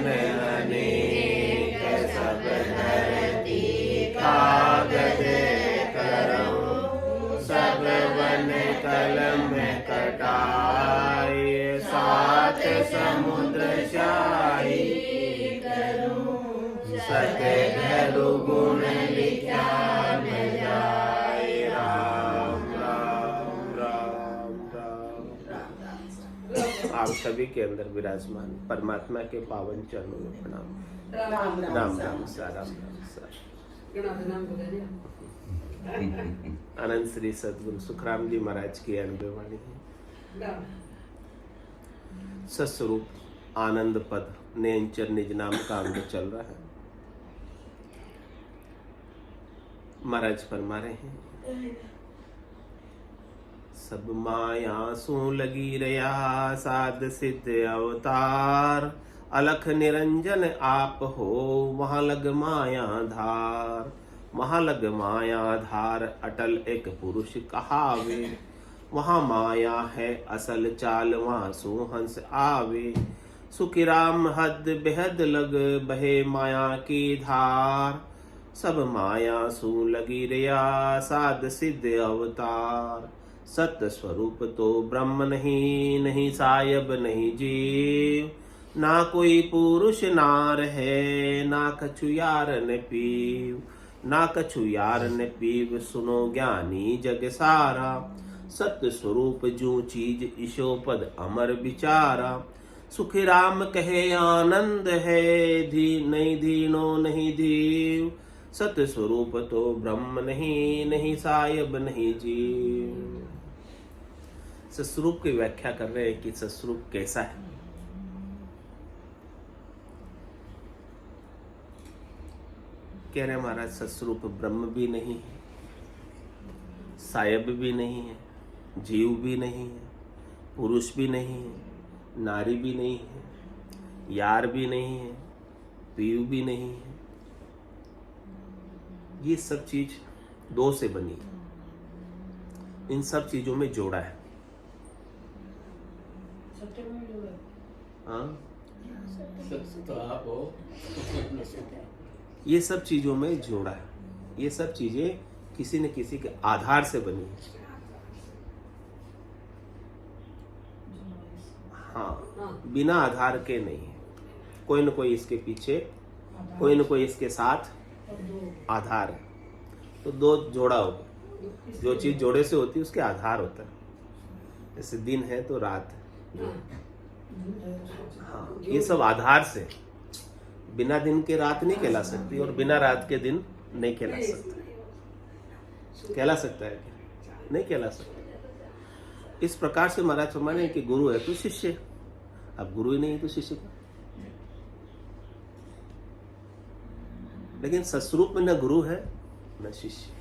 बन अनेक, सब धरती कागज करऊं, सब वन कलम कटाए, सात समुद्र शाही करूं, सत धरु गुण लिखा न जाए। राम राम राम राम राम। आप सभी के अंदर विराजमान परमात्मा के पावन चरणों में प्रणाम। राम राम राम सा राम राम सा। आनंद श्री सदगुरु सुखराम जी महाराज की अनुभव वाणी है। सस्वरूप आनंद पद नेंचर निज नाम का अंग चल रहा है। महाराज फरमा रहे हैं, सब माया सू लगी रया, साध सिद्ध अवतार, अलख निरंजन आप हो, वहां लग माया धार। वहां लग माया धार, अटल एक पुरुष कहावे, वहां माया है असल चाल, वहां सुहंस आवे। सुखी राम हद बेहद लग, बहे माया की धार, सब माया सू लगी रया, साध सिद्ध अवतार। सत्य स्वरूप तो ब्रह्म नहीं, नहीं सायब नहीं जीव, ना कोई पुरुष नार है, ना कछु यार न पीव, ना कछु यार न पीव, सुनो ज्ञानी जग सारा। सत्य स्वरूप जो चीज ईशो पद अमर विचारा। सुखी राम कहे आनंद है, धी नहीं दीनो नहीं दीव, सत्य स्वरूप तो ब्रह्म नहीं, नहीं सायब नहीं जीव। सस्वरूप की व्याख्या कर रहे हैं कि सस्वरूप कैसा है। कह रहे महाराज सस्वरूप ब्रह्म भी नहीं है, सायब भी नहीं है, जीव भी नहीं है, पुरुष भी नहीं है, नारी भी नहीं है, यार भी नहीं है, पीयू भी नहीं है। ये सब चीज दो से बनी है। इन सब चीजों में जोड़ा है। हाँ, ये सब चीजों में जोड़ा है। ये सब चीजें किसी न किसी के आधार से बनी है। हाँ, बिना आधार के नहीं है। कोई न कोई इसके पीछे, कोई न कोई इसके साथ आधार है। तो दो जोड़ा होगा। जो चीज जोड़े से होती है उसके आधार होता है। जैसे दिन है तो रात है। हाँ, ये सब आधार से। बिना दिन के रात नहीं कहला सकती और बिना रात के दिन नहीं कहला सकता। कहला सकता है क्या? नहीं कहला सकता। इस प्रकार से महाराज फरमाने कि गुरु है तो शिष्य। अब गुरु ही नहीं है तो शिष्य का। लेकिन सस्वरूप में न गुरु है न शिष्य,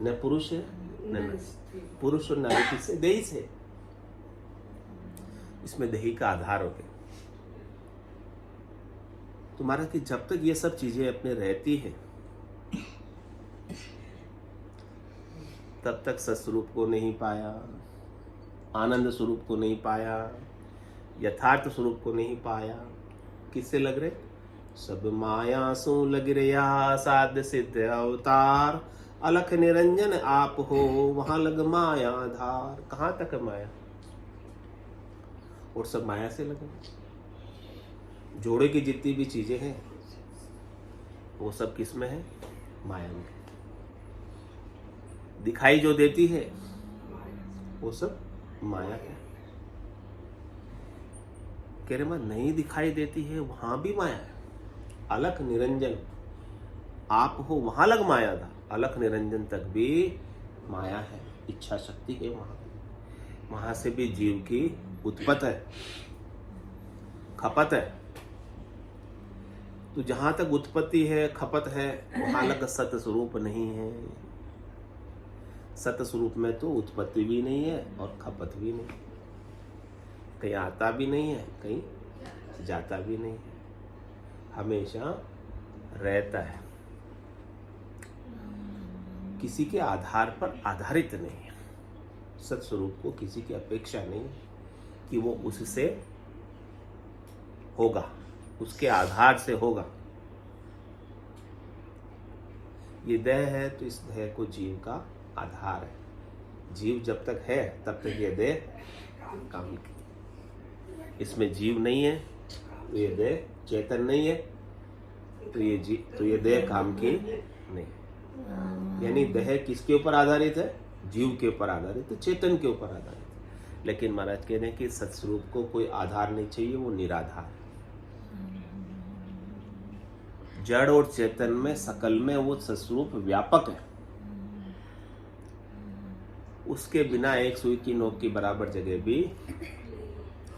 न पुरुष है न पुरुष और नारी किससे? देही से। इसमें देही का आधार हो गया। तुम्हारा कि जब तक ये सब चीजें अपने रहती है तब तक सस्वरूप को नहीं पाया, आनंद स्वरूप को नहीं पाया, यथार्थ स्वरूप को नहीं पाया। किससे लग रहे? सब माया सो लग रहा, साध सिद्ध अवतार, अलख निरंजन आप हो, वहां लग माया धार। कहां तक माया? और सब माया से लगे। जोड़े की जितनी भी चीजें हैं वो सब किस में है? माया में। दिखाई जो देती है वो सब माया है। कह रहे मैं नहीं दिखाई देती है वहां भी माया है। अलख निरंजन आप हो, वहां लग माया था। अलख निरंजन तक भी माया है। इच्छा शक्ति है वहां से भी जीव की उत्पत्ति है, खपत है। तो जहां तक उत्पत्ति है, खपत है, वहां लग सत्य स्वरूप नहीं है। सत्य स्वरूप में तो उत्पत्ति भी नहीं है और खपत भी नहीं। कहीं आता भी नहीं है, कहीं जाता भी नहीं है। हमेशा रहता है। किसी के आधार पर आधारित नहीं है। सत्स्वरूप को किसी की अपेक्षा नहीं कि वो उससे होगा, उसके आधार से होगा। ये देह है तो इस देह को जीव का आधार है। जीव जब तक है तब तक ये देह काम की। इसमें जीव नहीं है तो ये देह चेतन नहीं है, तो ये देह काम की नहीं। यानी देह किसके ऊपर आधारित है? जीव के ऊपर आधारित है, चेतन के ऊपर आधारित है। लेकिन महाराज कह रहे हैं कि सत्स्वरूप को कोई आधार नहीं चाहिए, वो निराधार है। जड़ और चेतन में, सकल में वो सत्स्वरूप व्यापक है। उसके बिना एक सुई की नोक की बराबर जगह भी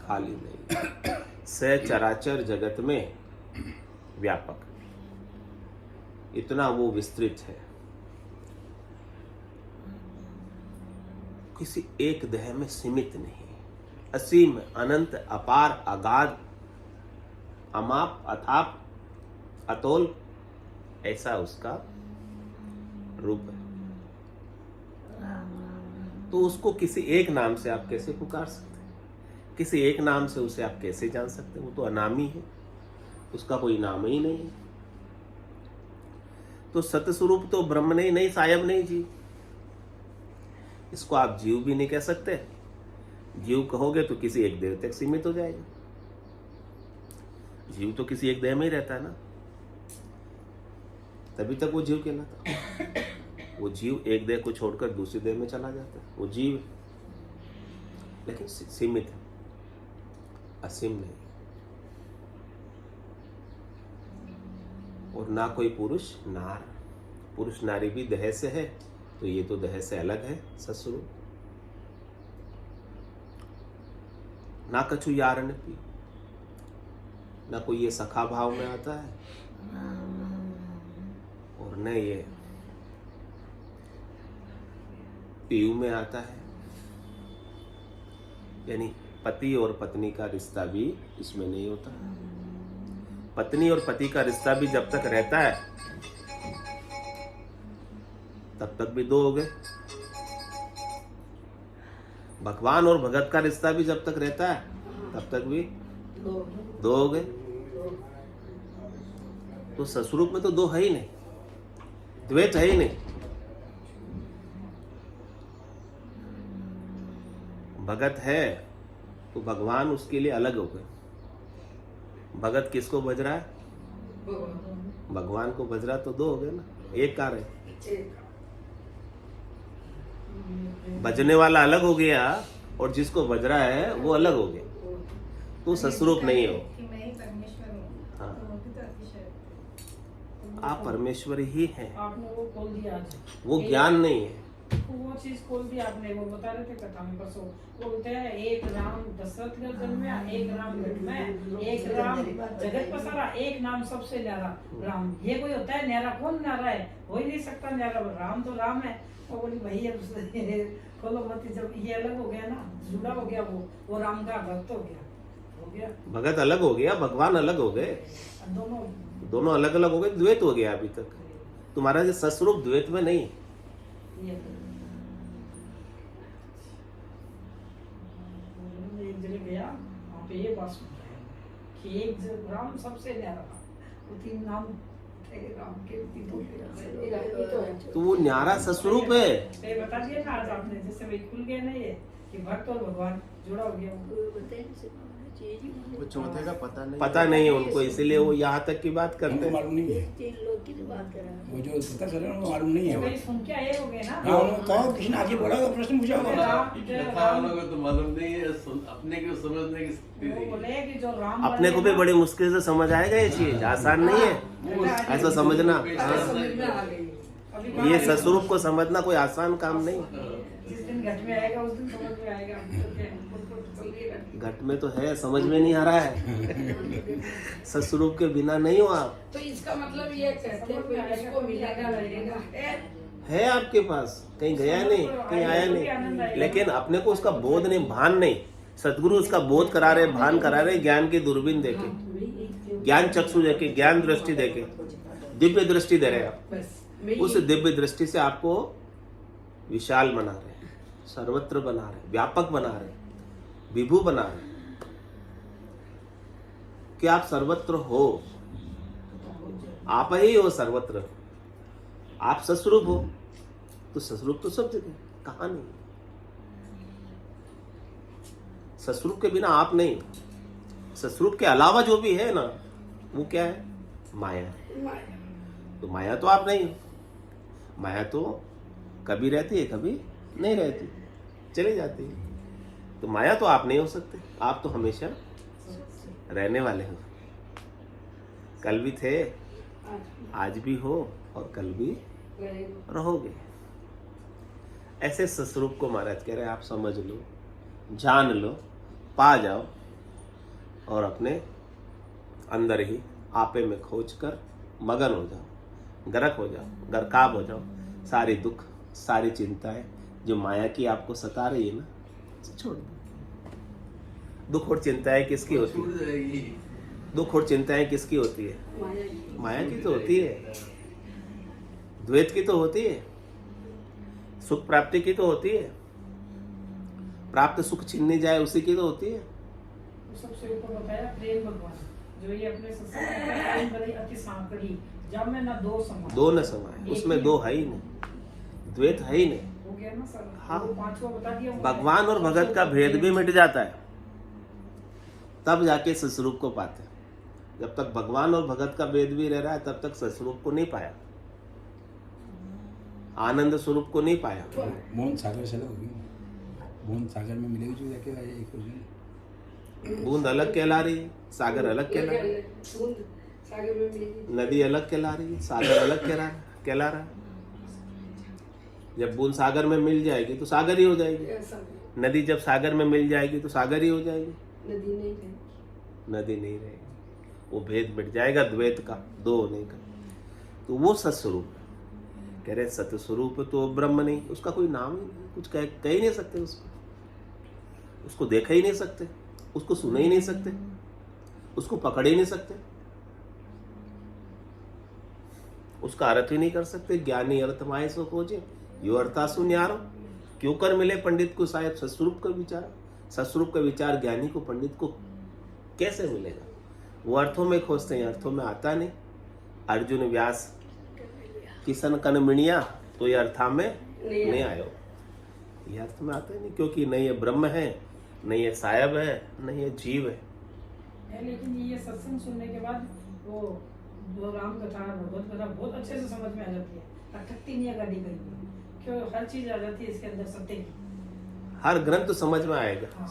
खाली नहीं। सचराचर जगत में व्यापक, इतना वो विस्तृत है। किसी एक देह में सीमित नहीं, असीम, अनंत, अपार, अगाध, अमाप, अथाप, अतोल, ऐसा उसका रूप है। तो उसको किसी एक नाम से आप कैसे पुकार सकते हैं? किसी एक नाम से उसे आप कैसे जान सकते हैं? वो तो अनामी है, उसका कोई नाम ही नहीं है। तो सतस्वरूप तो ब्रह्म नहीं, नहीं सायब, नहीं जीव। इसको आप जीव भी नहीं कह सकते। जीव कहोगे तो किसी एक देह तक सीमित हो जाएगा। जीव तो किसी एक देह में ही रहता है ना, तभी तक वो जीव कहलाता। वो जीव एक देह को छोड़कर दूसरी देह में चला जाता है, वो जीव है, लेकिन सीमित है, असीम नहीं। और ना कोई पुरुष नार, पुरुष नारी भी देह से है, तो ये तो देह से अलग है सत्स्वरूप। ना कछु यार ने पी, ना कोई ये सखा भाव में आता है, और न ये पीयू में आता है। यानी पति और पत्नी का रिश्ता भी इसमें नहीं होता। पत्नी और पति का रिश्ता भी जब तक रहता है तब तक भी दो हो गए। भगवान और भगत का रिश्ता भी जब तक रहता है तब तक भी दो हो गए। तो सत्स्वरूप में तो दो है ही नहीं, द्वैत है ही नहीं। भगत है तो भगवान उसके लिए अलग हो गए। भगत किसको भज रहा है? भगवान को भज रहा, तो दो हो गए ना, एक कार है। भजने वाला अलग हो गया और जिसको भज रहा है वो अलग हो गया, तो सत्स्वरूप नहीं हो। हाँ, आप परमेश्वर ही हैं। आपने वो खोल दिया आज, वो ज्ञान नहीं है। वो चीज खोल दी आपने। वो बता रहे थे कथा में परसों, वो बोलते हैं एक राम दशरथ का जन्मा, एक राम घट में, एक राम जगत पसारा, एक नाम सबसे न्यारा राम। ये कोई होता है न्यारा? कौन न्यारा है? हो ही नहीं सकता न्यारा। राम तो राम है। वो बोली भाई अब खोलो मत, जब ये अलग हो गया ना, जुड़ा हो गया, वो राम का भक्त हो गया। भगत अलग हो गया, भगवान अलग हो गए, दोनों अलग अलग हो गए, द्वैत हो गया। अभी तक तुम्हारा जो सत्स्वरूप द्वैत में नहीं। एक जगह गया, वहाँ पे ये बात सुन रहे हैं कि एक राम सबसे न्यारा था, वो तीन नाम थे राम के, तो वो न्यारा सत्स्वरूप है। बता दिया ना आज आपने, जैसे भाई खुल गया ना ये कि भक्त और भगवान जुड़ा हो गया। वो चौथे का पता नहीं है उनको, इसीलिए वो यहाँ तक की बात करते हैं। मालूम नहीं है, वो जो पता कर रहे हैं मालूम नहीं है। भाई सुन के आए हो गए ना। हाँ, कहो किसी ने आगे बढ़ा तो प्रश्न पूछा होगा। तो मालूम नहीं है, अपने को समझने की शक्ति नहीं है। बोले कि जो राम अपने को भी बड़ी मुश्किल से समझ आएगा ये चीज, आसान नहीं है ऐसा समझना। ये सत्स्वरूप को समझना कोई आसान काम नहीं। जिस दिन घट में आएगा उस दिन समझ में आएगा। घट में तो है, समझ में नहीं आ रहा है। सत्स्वरूप के बिना नहीं हो आप। तो इसका मतलब ये कहते हैं कि इसको मिलेगा लगेगा है आपके पास, कहीं गया नहीं, कहीं आया नहीं, लेकिन अपने को उसका बोध नहीं, भान नहीं। सतगुरु उसका बोध करा रहे, भान करा रहे, ज्ञान की दूरबीन देके, ज्ञान चक्षु देके, ज्ञान दृष्टि देके, दिव्य दृष्टि दे रहे आप। उस दिव्य दृष्टि से आपको विशाल बना रहे, सर्वत्र बना रहे, व्यापक बना रहे, विभु बना रहे। कि आप सर्वत्र हो, आप ही हो सर्वत्र। आप सस्वरूप हो तो सस्वरूप तो सब जगह, कहाँ नहीं। सस्वरूप के बिना आप नहीं, सस्वरूप के अलावा जो भी है ना वो क्या है? माया है। तो माया तो आप नहीं हो। माया तो कभी रहती है, कभी नहीं रहती, चली जाती है। तो माया तो आप नहीं हो सकते, आप तो हमेशा रहने वाले हो। कल भी थे, आज भी हो और कल भी रहोगे। ऐसे सस्वरूप को महाराज कह रहे हैं आप समझ लो, जान लो, पा जाओ और अपने अंदर ही आपे में खोज कर मगन हो जाओ, गर्क हो जाओ, गर्काब हो जाओ। सारी दुख, सारी चिंताएं जो माया की आपको सता रही है ना, छोड़ दो। दुख और चिंताएं किसकी होती छूट है? जाएगी। दुख और चिंताएं किसकी होती है? माया की तो होती है, द्वैत की तो होती है, सुख प्राप्ति की तो होती है, प्राप्त सुख छीनने जाए उसी की तो होती है। सबसे ऊपर बताया प्रेम भगवान, जो ये अपने सत्संग में प्रेम भरी अति सांकड़ी, जब में ना दो समाए, दो न समाए, उसमें दो है ही नहीं, द्वैत है ही नहीं। हो गया ना सर? हाँ। वो पांचवा बता दिया उन्होंने। भगवान और भगत का भेद भी मिट जाता है, तब जाके सस्वरूप को पाते हैं। जब तक भगवान और भगत का भेद भी रह रहा है तब तक सस्वरूप को नहीं पाया, आनंद स्वरूप को नहीं पाया। मोहन सागर से अलग होगी, मोहन सागर में मिलेगी जो जाके एक हो जाएगी। बूंद अलग कहला रही है, सागर अलग कहला रही है, सागर में मिलेगी। नदी अलग कहला रही है, सागर अलग कहला रहा है। जब बूंद सागर में मिल जाएगी तो सागर ही हो जाएगी, नदी जब सागर में मिल जाएगी तो सागर ही हो जाएगी, नदी नहीं है। नदी नहीं रहेगी। वो भेद मिट जाएगा द्वैत का, दो होने का। तो वो सत्स्वरूप है। कह रहे सत्स्वरूप तो ब्रह्म नहीं, उसका कोई नाम ही नहीं, कुछ कह ही नहीं सकते उसको देखा ही नहीं सकते, उसको सुन ही नहीं सकते, उसको पकड़ ही नहीं सकते, उसका अर्थ ही नहीं कर सकते। ज्ञानी अर्थ माए सो खोजे, यो अर्था सुन यारो, क्यों कर मिले पंडित को साहेब सस्वरूप का विचार। सस्वरूप का विचार ज्ञानी को, पंडित को कैसे मिलेगा? वो अर्थों में खोजते हैं, अर्थों में आता नहीं। अर्जुन व्यास किसन कन मिणिया, तो ये अर्था में नहीं आयो, ये अर्थ में आता ही नहीं, क्योंकि नहीं ये ब्रह्म है, नहीं ये साहेब है, नहीं ये जीव है। लेकिन ये सत्संग सुनने के बाद वो जो राम कथा, भगवत कथा बहुत अच्छे से समझ में आ जाती है, अटकती नहीं है गाड़ी कहीं, क्यों हर चीज आ जाती है इसके अंदर सत्य की। हर ग्रंथ समझ में आएगा, हाँ।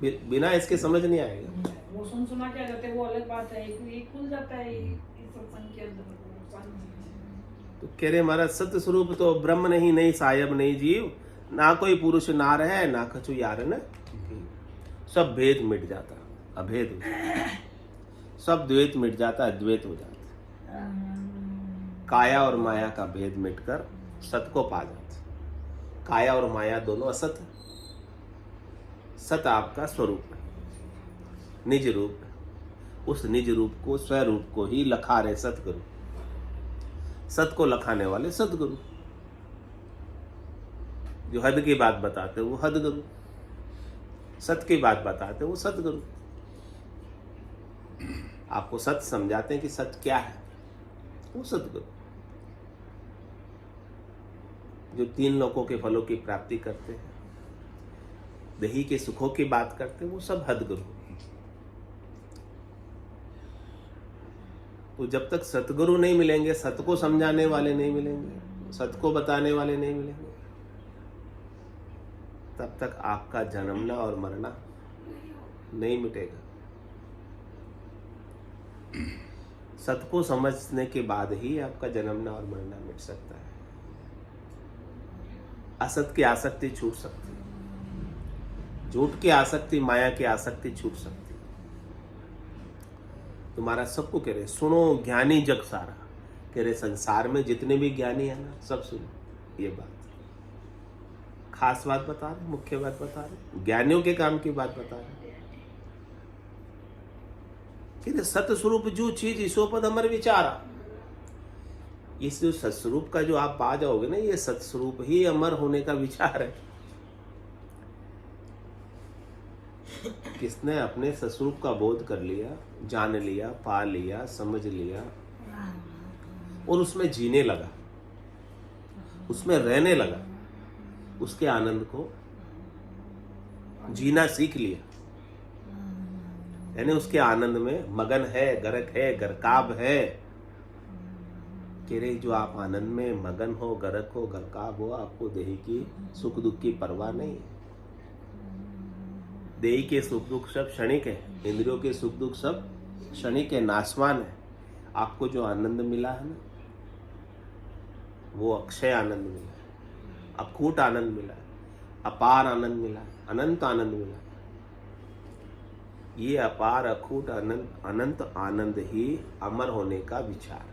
बिना इसके समझ नहीं आएगा। वो सुना के आ जाते हैं, वो अलग बात है, एक खुल जाता है इस सत्संग के अंदर। तो कह रहे महाराज सत्य स्वरूप तो ब्रह्म नहीं, नहीं साहेब नहीं जीव, ना कोई पुरुष नार है, ना कछु यार न, सब भेद मिट जाता, अभेद हो जाता, सब द्वैत मिट जाता, अद्वैत हो जाता। काया और माया का भेद मिटकर सत को पा जाता। काया और माया दोनों असत है, सत आपका स्वरूप है, निज रूप है। उस निज रूप को, स्वरूप को ही लखा रहे सतगुरु, सत को लखाने वाले सतगुरु। जो हद की बात बताते वो हदगुरु, सत की बात बताते वो सतगुरु। आपको सत्य समझाते हैं कि सत्य क्या है, वो सतगुरु। जो तीन लोकों के फलों की प्राप्ति करते हैं, दही के सुखों की बात करते हैं, वो सब हदगुरु। तो जब तक सतगुरु नहीं मिलेंगे, सत को समझाने वाले नहीं मिलेंगे, सत को बताने वाले नहीं मिलेंगे, तब तक आपका जन्मना और मरना नहीं मिटेगा। सत को समझने के बाद ही आपका जन्मना और मरना मिट सकता है। असत की आसक्ति छूट सकती है, झूठ की आसक्ति, माया की आसक्ति छूट सकती है। तुम्हारा सबको कह रहे सुनो ज्ञानी जग सारा, कह रहे संसार में जितने भी ज्ञानी है ना, सब सुनो ये बात। खास बात बता रहे, मुख्य बात बता रहे, ज्ञानियों के काम की बात बता रहे। सतस्वरूप जो चीज ईसो पद अमर विचारा, इस जो सत्स्वरूप का जो आप पा जाओगे ना, ये सत्स्वरूप ही अमर होने का विचार है। किसने अपने स्वरूप का बोध कर लिया, जान लिया, पा लिया, समझ लिया और उसमें जीने लगा, उसमें रहने लगा, उसके आनंद को जीना सीख लिया, यानी उसके आनंद में मगन है, गरक है, गरकाब है। कि रे जो आप आनंद में मगन हो, गरक हो, गरकाब हो, आपको देही की सुख दुख की परवाह नहीं है। देही के सुख दुख सब क्षणिक है, इंद्रियों के सुख दुख सब क्षणिक है, नाशवान है। आपको जो आनंद मिला है ना, वो अक्षय आनंद मिला है, अकूट आनंद मिला है, अपार आनंद मिला है, अनंत आनंद मिला है। ये अपार अकूट अनंत आनंद ही अमर होने का विचार।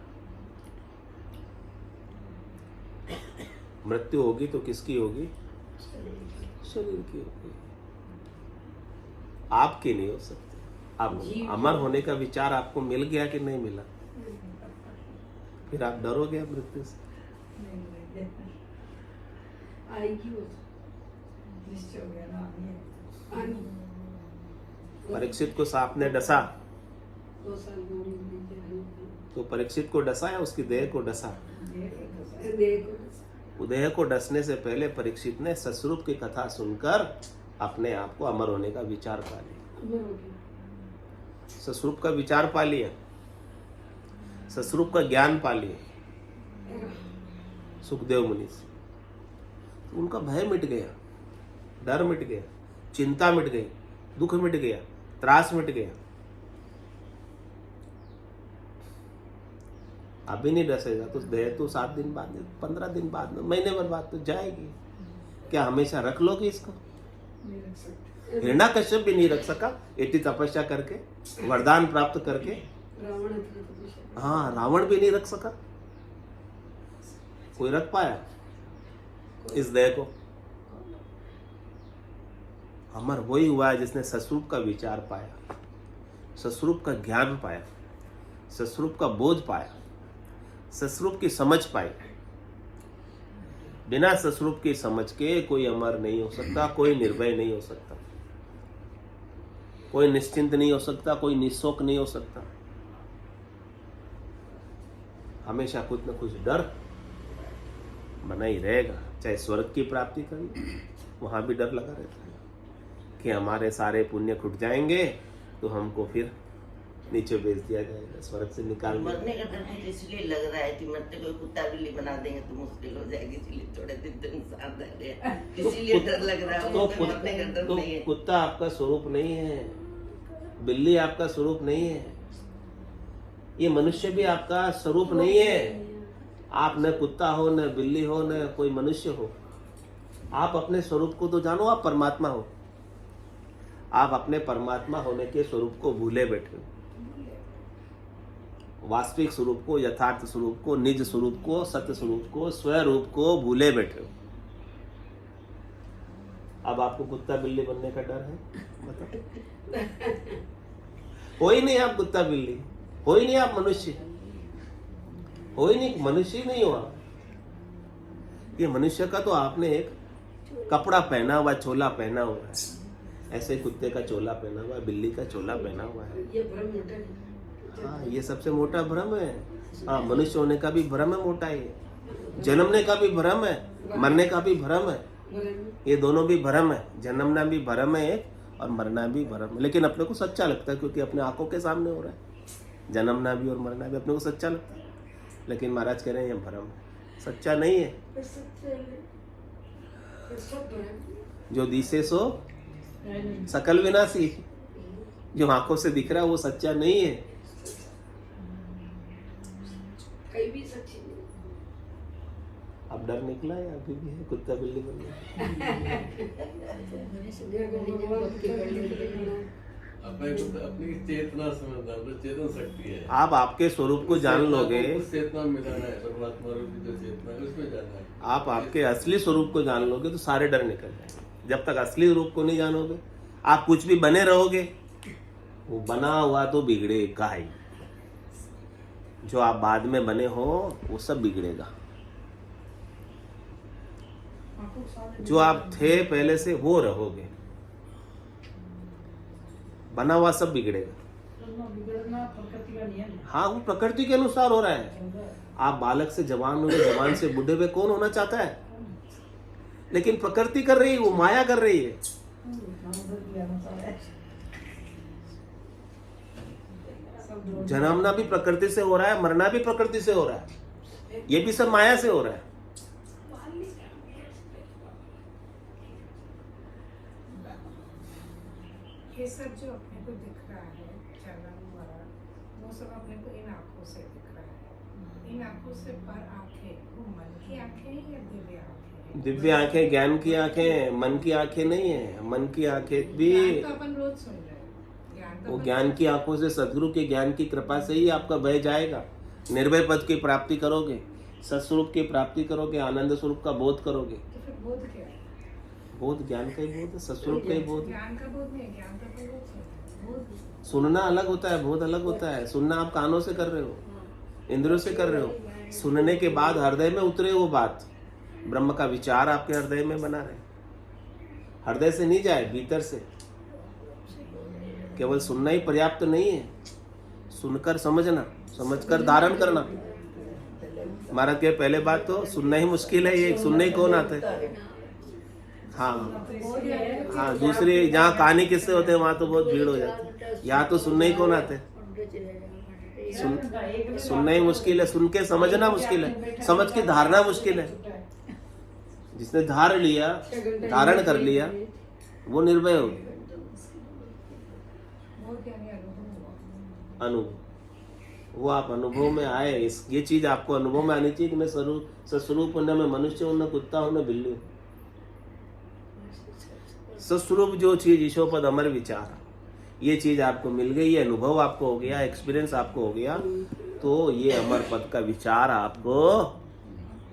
मृत्यु होगी तो किसकी होगी? शरीर की होगी, आपकी नहीं हो सकती। अब अमर होने का विचार आपको मिल गया कि नहीं मिला? फिर आप डरोगे मृत्यु से? आएगी वो निश्चय हो गया ना ये। आनी। परीक्षित को सांप ने डसा 2 साल तो परीक्षित को डसा या उसकी देह को डसा? देखो देह को डसने से पहले परीक्षित ने ससुरूप की कथा सुनकर अपने आप को अमर होने का विचार पा लिया। ससुरूप का विचार पा लिया, ससुरूप का ज्ञान पा लिया सुखदेव मुनि से। तो उनका भय मिट गया, डर मिट गया, चिंता मिट गई, दुख मिट गया, त्रास मिट गया। अभी नहीं डसेगा तो देह तो 7 दिन बाद, 15 दिन बाद, महीने भर बाद तो जाएगी। क्या हमेशा रख लोगे इसको? नहीं रख सकते। हिरण्याकश्यप भी नहीं रख सका, इतनी तपस्या करके, वरदान प्राप्त करके। रावण हाँ, रावण भी नहीं रख सका। कोई रख पाया इस देह को? अमर वही हुआ है जिसने सस्वरूप का विचार पाया, सस्वरूप का ज्ञान पाया, सस्वरूप का बोध पाया, सस्वरूप की समझ पाई। बिना सस्वरूप की समझ के कोई अमर नहीं हो सकता, कोई निर्भय नहीं हो सकता, कोई निश्चिंत नहीं हो सकता, कोई निशोक नहीं हो सकता। हमेशा कुछ न कुछ डर बना ही रहेगा। चाहे स्वर्ग की प्राप्ति करें, वहां भी डर लगा रहता है कि हमारे सारे पुण्य खुट जाएंगे तो हमको फिर नीचे भेज दिया जाएगा, स्वर्ग से निकाल दिया। मरने का डर मुझे इसलिए लग रहा है कि मरते कोई कुत्ता बिल्ली बना देंगे तो मुश्किल हो जाएगी, इसलिए थोड़े दिन साथ रह गए, इसीलिए डर लग रहा है। मरने का डर नहीं है। कुत्ता आपका स्वरूप नहीं है, बिल्ली आपका स्वरूप नहीं है, ये मनुष्य भी आपका स्वरूप नहीं है। आप न कुत्ता हो, न बिल्ली हो, न कोई मनुष्य हो। आप अपने स्वरूप को तो जानो, आप परमात्मा हो। आप अपने परमात्मा होने के स्वरूप को भूले बैठे हो, वास्तविक स्वरूप को, यथार्थ स्वरूप को, निज स्वरूप को, सत्य स्वरूप को, स्वरूप को भूले बैठे हो। अब आपको कुत्ता बिल्ली बनने का डर है? बताओ। हो ही नहीं आप कुत्ता बिल्ली, हो ही नहीं आप मनुष्य, हो ही नहीं, मनुष्य ही नहीं हो आप। ये मनुष्य का तो आपने एक कपड़ा पहना हुआ, चोला पहना हुआ है। ऐसे कुत्ते का चोला पहना हुआ है, बिल्ली का चोला पहना हुआ है। ये भ्रम मोटा है। हाँ, ये सबसे मोटा भ्रम है। हाँ, मनुष्य होने का भी भ्रम है मोटा है, जन्मने का भी भ्रम है, मरने का भी भ्रम है। ये दोनों भी भ्रम है, जन्मना भी भ्रम है एक, और मरना भी भ्रम है। लेकिन अपने को सच्चा लगता है क्योंकि अपने आंखों के सामने हो रहा है। जन्मना भी और मरना भी अपने को सच्चा लगता है, लेकिन महाराज कह रहे हैं ये भ्रम है, सच्चा नहीं है। जो दिसे सो सकल विनाशी, जो आंखों से दिख रहा है वो सच्चा नहीं है। कहीं भी सच्ची नहीं। अब डर निकला है, अभी भी है कुत्ता बिल्ली बनने। अपनी चेतना समझना, तो चेतन शक्ति है। आप आपके स्वरूप को जान लोगे, उस चेतना में जाना है, परमात्मा रूपी जो चेतना है उसमें जाना है। आप आपके असली स्वरूप को जान लोगे तो सारे डर निकल जाएंगे। जब तक असली रूप को नहीं जानोगे, आप कुछ भी बने रहोगे, वो बना हुआ तो बिगड़ेगा ही। जो आप बाद में बने हो वो सब बिगड़ेगा। जो आप थे पहले से वो रहोगे। बना हुआ सब बिगड़ेगा। बिगड़ना प्रकृति का नियम है। हाँ, वो प्रकृति के अनुसार हो रहा है। आप बालक से जवान हुए, जवान से बुढ़े हुए, कौन होना चाहता है? लेकिन प्रकृति कर रही है, वो माया कर रही है। जन्मना भी प्रकृति से हो रहा है, मरना भी प्रकृति से हो रहा है, ये भी सब माया से हो रहा है। ये सब जो अपने को दिख रहा है चलन मरण, वो सब अपने को इन आंखों से दिख रहा है। इन आंखों से पर आंखें, वो मन की आंखें हैं या दिव्य आंखें? दिव्य आंखें, ज्ञान की आंखें, मन की आंखें नहीं है। मन की आंखें भी ज्ञान तो अपन रोज सुन रहे हैं। ज्ञान तो वो अपन ज्ञान की आंखों से, सदगुरु के ज्ञान की कृपा से ही आपका बह जाएगा। निर्भय पद की प्राप्ति करोगे, सत्स्वरूप की प्राप्ति करोगे, आनंद स्वरूप का बोध करोगे। तो फिर बोध क्या है? बोध ज्ञान का ही बोध है, सत्स्वरूप का ही बोध है। ज्ञान का बोध नहीं है, ज्ञान तो अपन रोज सुनते हैं। बोध सुनना अलग होता है, बोध अलग होता है। सुनना आप कानों से कर रहे हो, इंद्रियों से कर रहे हो। सुनने के बाद हृदय में उतरे वो बात, ब्रह्म का विचार आपके हृदय में बना रहे। हृदय से नहीं जाए, भीतर से। केवल सुनना ही पर्याप्त नहीं है, सुनकर समझना, समझकर धारण करना। महाराज के पहले बात तो सुनना ही मुश्किल है, ये सुनने ही कौन आते हैं। हाँ हाँ, दूसरी जहाँ कहानी किस्से होते हैं वहां तो बहुत भीड़ हो जाती है। यहाँ तो सुनने ही कौन आते हैं। सुनना ही मुश्किल है, सुन के समझना मुश्किल है, समझ के धारना मुश्किल है। जिसने धार लिया, धारण कर लिया, वो निर्भय हो गया। बोध यानी अनुभव। अनुभव, वो आप अनुभव में आए। ये चीज आपको अनुभव में आनी चाहिए कि मैं सस्वरूप हूं, न मैं मनुष्य हूं, न कुत्ता हूं, न बिल्ली हूं। सस्वरूप जो चीज, ईशोपद अमर विचार, ये चीज आपको मिल गई, ये अनुभव आपको हो गया, एक्सपीरियंस आपको हो गया, तो ये अमर पद का विचार आपको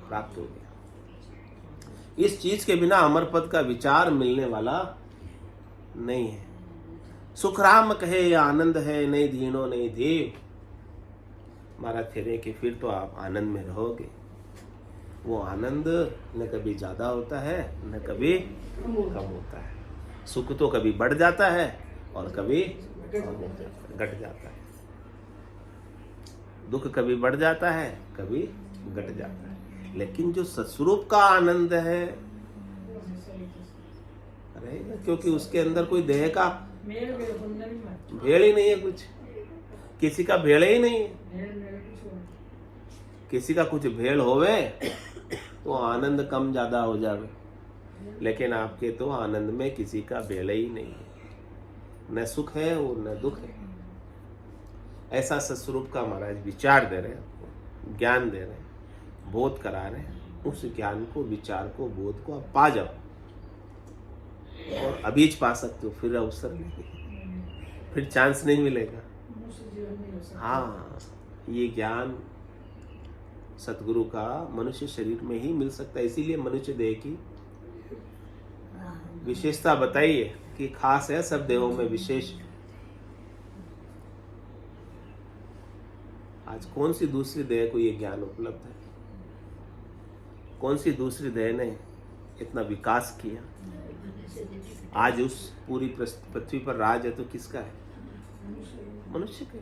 प्राप्त हो गया। इस चीज के बिना अमर पद का विचार मिलने वाला नहीं है। सुख राम कहे या आनंद है, नहीं दीनो नहीं देव। महाराज फेरे कि फिर तो आप आनंद में रहोगे। वो आनंद न कभी ज्यादा होता है, न कभी कम होता है। सुख तो कभी बढ़ जाता है और कभी कम हो जाता है, घट जाता है। दुख कभी बढ़ जाता है, कभी घट जाता है। लेकिन जो सत्स्वरूप का आनंद है रहेगा, क्योंकि उसके अंदर कोई देह का भेड़ ही नहीं है। कुछ किसी का भेड़ ही नहीं है। किसी का कुछ भेड़ होवे तो आनंद कम ज्यादा हो जावे, लेकिन आपके तो आनंद में किसी का भेड़ ही नहीं है। न सुख है और न दुख है। ऐसा सत्स्वरूप का महाराज विचार दे रहे हैं, ज्ञान दे रहे हैं, बोध करा रहे हैं। उस ज्ञान को, विचार को, बोध को आप पा जाओ, और अभी पा सकते हो। फिर अवसर नहीं, फिर चांस नहीं मिलेगा। हाँ, ये ज्ञान सतगुरु का मनुष्य शरीर में ही मिल सकता है। इसीलिए मनुष्य देह की विशेषता बताइए कि खास है, सब देहों में विशेष। आज कौन सी दूसरी देह को ये ज्ञान उपलब्ध है? कौन सी दूसरी देह ने इतना विकास किया? आज उस पूरी पृथ्वी पर राज है तो किसका है? मनुष्य का।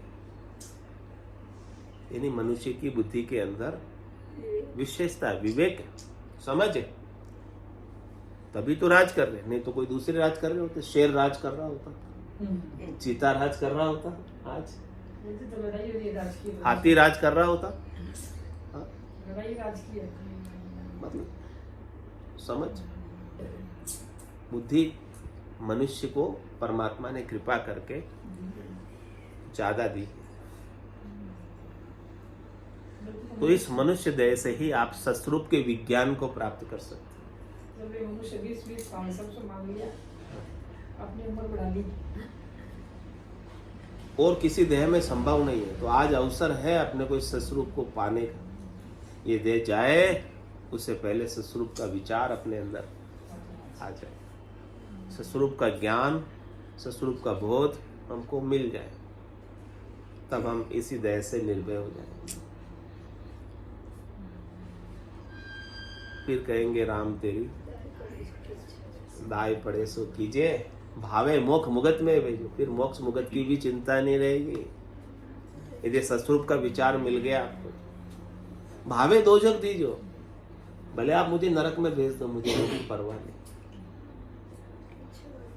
यानी मनुष्य की बुद्धि के अंदर विशेषता, विवेक, समझ है, तभी तो राज कर रहे, नहीं तो कोई दूसरे राज कर रहे होते। शेर राज कर रहा होता, चीता राज कर रहा होता, आज हाथी राज कर रहा होता। मतलब समझ, बुद्धि मनुष्य को परमात्मा ने कृपा करके ज्यादा दी। तो इस मनुष्य देह से ही आप सत्स्वरूप के विज्ञान को प्राप्त कर सकते हैं। मनुष्य 20 साल सबसे मांग लिया, अपनी उम्र बढ़ा ली, और किसी देह में संभव नहीं है। तो आज अवसर है अपने को इस सत्स्वरूप को पाने का। ये देह जाए उससे पहले सत्स्वरूप का विचार अपने अंदर आ जाए, सत्स्वरूप का ज्ञान, सत्स्वरूप का बोध हमको मिल जाए, तब हम इसी देह से निर्भय हो जाएंगे। फिर कहेंगे राम तेरी दाई पड़े सो कीजिए, भावे मोक्ष मुगत में भेजो, फिर मोक्ष मुगत की भी चिंता नहीं रहेगी। यदि सस्वरूप का विचार मिल गया आपको, भावे दोजक दीजो, भले आप मुझे नरक में भेज दो, मुझे कोई परवाह नहीं।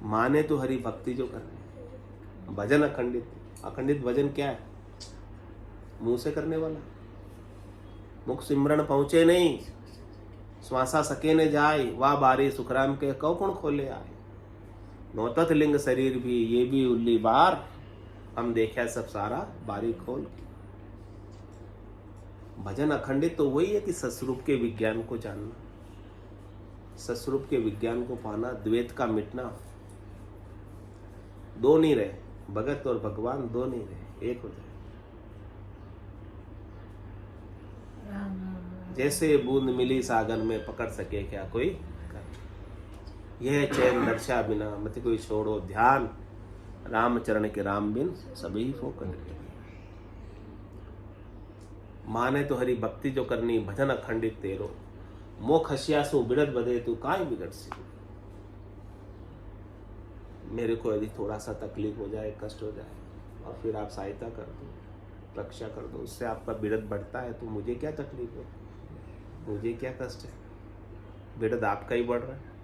माने तो हरि भक्ति जो करनी, भजन अखंडित। अखंडित भजन क्या है? मुंह से करने वाला। मुख सिमरन पहुंचे नहीं, श्वासा सके ने जाए, वाह बारी सुखराम के कौ कौन खोले आए। नौतत लिंग शरीर भी ये भी उल्ली बार, हम देखा सब सारा बारी खोल। भजन अखंडित तो वही है कि सस्वरूप के विज्ञान को जानना, सस्वरूप के विज्ञान को पाना, द्वैत का मिटना। दो नहीं रहे, भगत और भगवान दो नहीं रहे, एक हो जाए। जैसे बूंद मिली सागर में, पकड़ सके क्या कोई कर। यह चैन दर्शा बिना, मत कोई छोड़ो ध्यान, रामचरण के राम बिन सभी फोकट। माने तो हरि भक्ति जो करनी, भजन अखंडित तेरो। मोख हसियासु बिड़त बधे, तू काहे बिगड़ सी। मेरे को यदि थोड़ा सा तकलीफ हो जाए, कष्ट हो जाए, और फिर आप सहायता कर दो, रक्षा कर दो, उससे आपका बिड़त बढ़ता है, तो मुझे क्या तकलीफ है, मुझे क्या कष्ट है? बिड़त आपका ही बढ़ रहा है।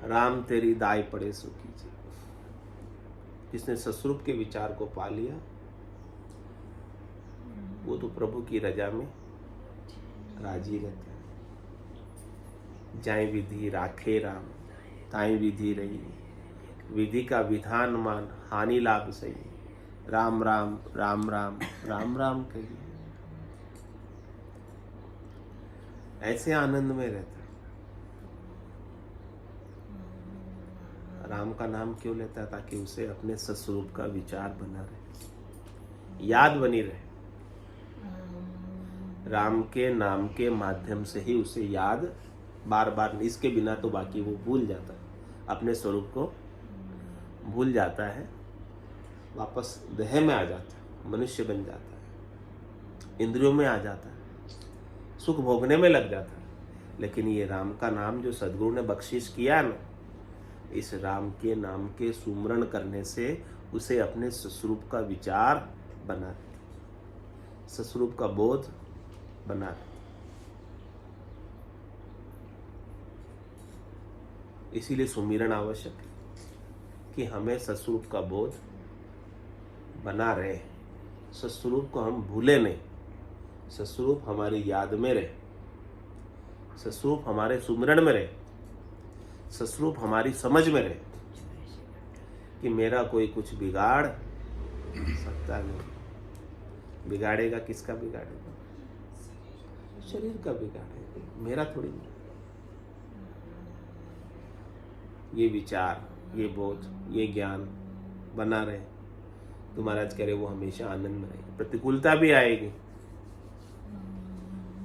राम तेरी दाई पड़े सो कीजिए। जिसने सस्वरूप के विचार को पा लिया, वो तो प्रभु की रजा में राजी रहता है। जाए विधि राखे राम, ताई विधि रही, विधि का विधान मान, हानि लाभ सही। राम राम राम राम राम राम कहिए, ऐसे आनंद में रहता है। राम का नाम क्यों लेता है? ताकि उसे अपने सस्वरूप का विचार बना रहे, याद बनी रहे। राम के नाम के माध्यम से ही उसे याद बार बार, इसके बिना तो बाकी वो भूल जाता है, अपने स्वरूप को भूल जाता है, वापस देह में आ जाता है, मनुष्य बन जाता है, इंद्रियों में आ जाता है, सुख भोगने में लग जाता है। लेकिन ये राम का नाम जो सदगुरु ने बख्शिश किया ना, इस राम के नाम के सुमरण करने से उसे अपने सस्वरूप का विचार बना देता, सस्वरूप का बोध बना देता। इसीलिए सुमिरन आवश्यक है कि हमें सस्वरूप का बोध बना रहे, सस्वरूप को हम भूले नहीं, सस्वरूप हमारी याद में रहे, सस्वरूप हमारे सुमिरन में रहे, सस्वरूप हमारी समझ में रहे कि मेरा कोई कुछ बिगाड़ सकता नहीं। बिगाड़ेगा किसका बिगाड़ेगा? शरीर का बिगाड़ेगा, मेरा थोड़ी नहीं। ये विचार, ये बोध, ये ज्ञान बना रहे तो महाराज कह रहे वो हमेशा आनंद में रहेगी। प्रतिकूलता भी आएगी,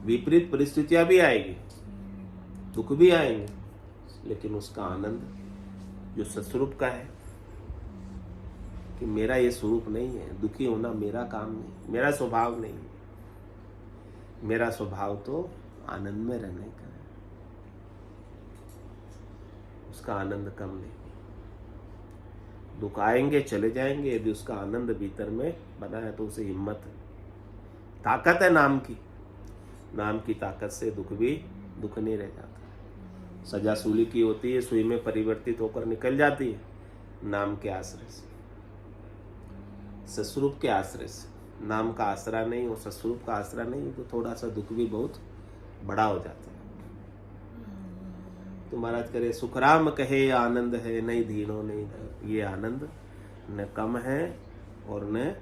विपरीत परिस्थितियां भी आएगी, दुख भी आएंगे, लेकिन उसका आनंद जो सस्वरूप का है कि मेरा ये स्वरूप नहीं है, दुखी होना मेरा काम नहीं, मेरा स्वभाव नहीं, मेरा स्वभाव तो आनंद में रहने का है, उसका आनंद कम नहीं। दुख आएंगे चले जाएंगे, यदि उसका आनंद भीतर में बना है तो उसे हिम्मत है, ताकत है नाम की। नाम की ताकत से दुख भी दुख नहीं रह जाता। सजा सूली की होती है, सुई में परिवर्तित होकर निकल जाती है नाम के आश्रय से, सस्वरूप के आश्रय से। नाम का आसरा नहीं हो, सस्वरूप का आसरा नहीं हो, तो थोड़ा सा दुख भी बहुत बड़ा हो जाता है। तो महाराज करे सुखराम कहे आनंद है, नहीं धीनो नहीं, ये आनंद न कम है और न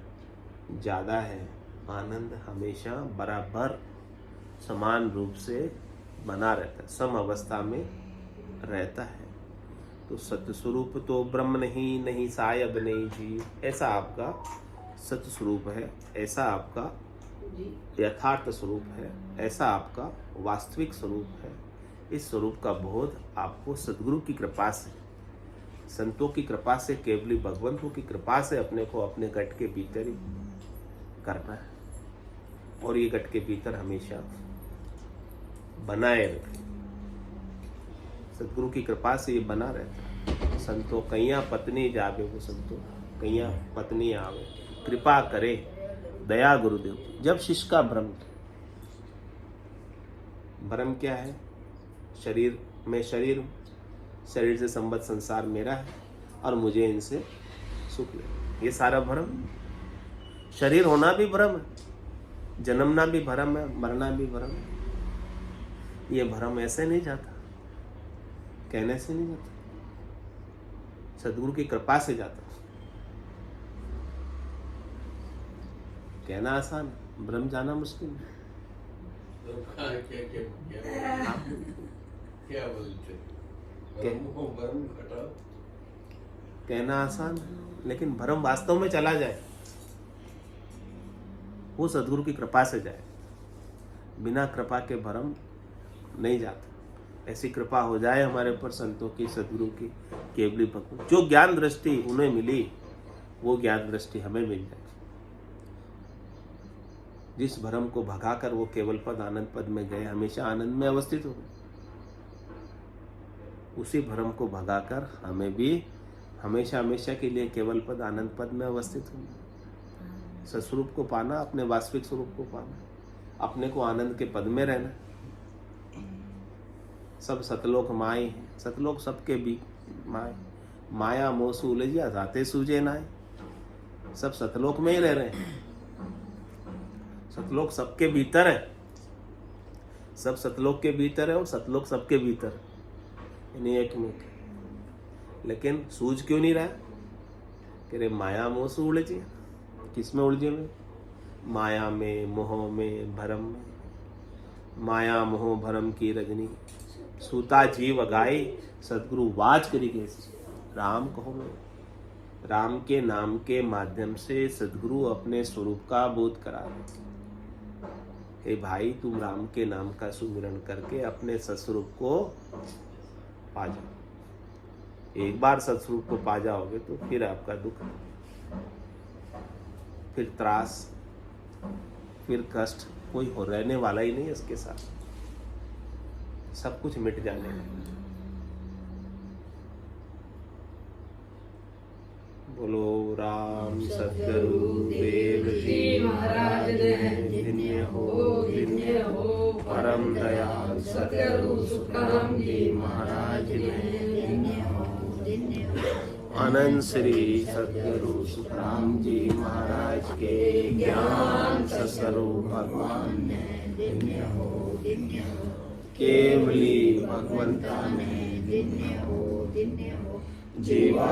ज्यादा है। आनंद हमेशा बराबर समान रूप से बना रहता है, सम अवस्था में रहता है। तो सत्य स्वरूप तो ब्रह्म नहीं, नहीं सायब नहीं जी, ऐसा आपका सत्य स्वरूप है, ऐसा आपका यथार्थ स्वरूप है, ऐसा आपका वास्तविक स्वरूप है। इस स्वरूप का बोध आपको सद्गुरु की कृपा से, संतों की कृपा से, केवली भगवंतों की कृपा से अपने को अपने गट के भीतर ही करना है, और ये गट के भीतर हमेशा बनाए रखें। सदगुरु की कृपा से ये बना रहता है। संतो कैया पत्नी जावे, वो संतो कैया पत्नी आवे, कृपा करे दया गुरुदेव। जब शिष्य का भ्रम, भ्रम क्या है? शरीर में शरीर हूं, शरीर से संबद्ध संसार मेरा है और मुझे इनसे सुख ले, ये सारा भ्रम। शरीर होना भी भ्रम है, जन्मना भी भ्रम है, मरना भी भ्रम है। ये भ्रम ऐसे नहीं जाता, कहने से नहीं जाता, सदगुरु की कृपा से जाता। कहना आसान, भ्रम जाना मुश्किल है। तो क्या बोलते भ्रम घटाओ। कहना आसान है, लेकिन भ्रम वास्तव में चला जाए, वो सदगुरु की कृपा से जाए। बिना कृपा के भ्रम नहीं जाता। ऐसी कृपा हो जाए हमारे ऊपर संतों की, सदगुरु की, केवली भक्ति, जो ज्ञान दृष्टि उन्हें मिली वो ज्ञान दृष्टि हमें मिल जाए। जिस भ्रम को भगाकर वो केवल पद आनंद पद में गए, हमेशा आनंद में अवस्थित हो गए, उसी भ्रम को भगाकर हमें भी हमेशा हमेशा के लिए केवल पद आनंद पद में अवस्थित होना। सस्वरूप को पाना, अपने वास्तविक स्वरूप को पाना, अपने को आनंद के पद में रहना। सब सतलोक माए हैं, सतलोक सबके भी माए, माया मोह से उलझिया जाते सूझे नाए। सब सतलोक में ही रह रहे हैं, सतलोक सबके भीतर है, सब सतलोक के भीतर है और सतलोक सबके भीतर है, यानी एक में। लेकिन सूझ क्यों नहीं रहा? कि रे माया मोह से उलझे, किस में उलझे हुए? माया में, मोह में, भरम में। माया मोह भरम की रजनी, सूता जीव गाय, सदगुरु वाच करी गए राम कहो मैं। राम के नाम के माध्यम से सदगुरु अपने स्वरूप का बोध करा रहे। हे भाई, तुम राम के नाम का सुमिरन करके अपने सत्स्वरूप को पा जाओ। एक बार सत्स्वरूप को पा जाओगे तो फिर आपका दुख, फिर त्रास, फिर कष्ट कोई हो रहने वाला ही नहीं। इसके साथ सब कुछ मिट जाने लगा। बोलो राम सतगुरु देव जी महाराज धन्य हो, धन्य हो। परम दयाल सतगुरु सुखराम जी महाराज धन्य हो, धन्य हो। अनंत श्री सतगुरु सुखराम जी महाराज के ज्ञान स्वरूप भगवान ने धन्य हो, धन्य हो। केवली भगवंता ने धन्य हो, धन्य हो। जीवा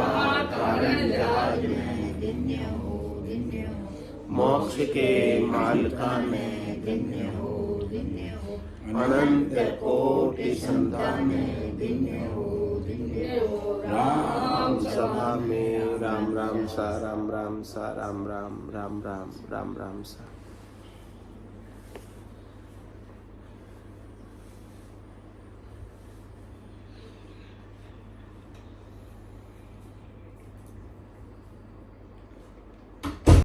कारण जहाज में धन्य हो, धन्य हो। मोक्ष के मालिका में धन्य हो, धन्य हो। अनंत कोटि संतान में धन्य हो, धन्य हो। राम सभा में राम राम सा, राम राम सा, राम राम, राम राम, राम राम सा।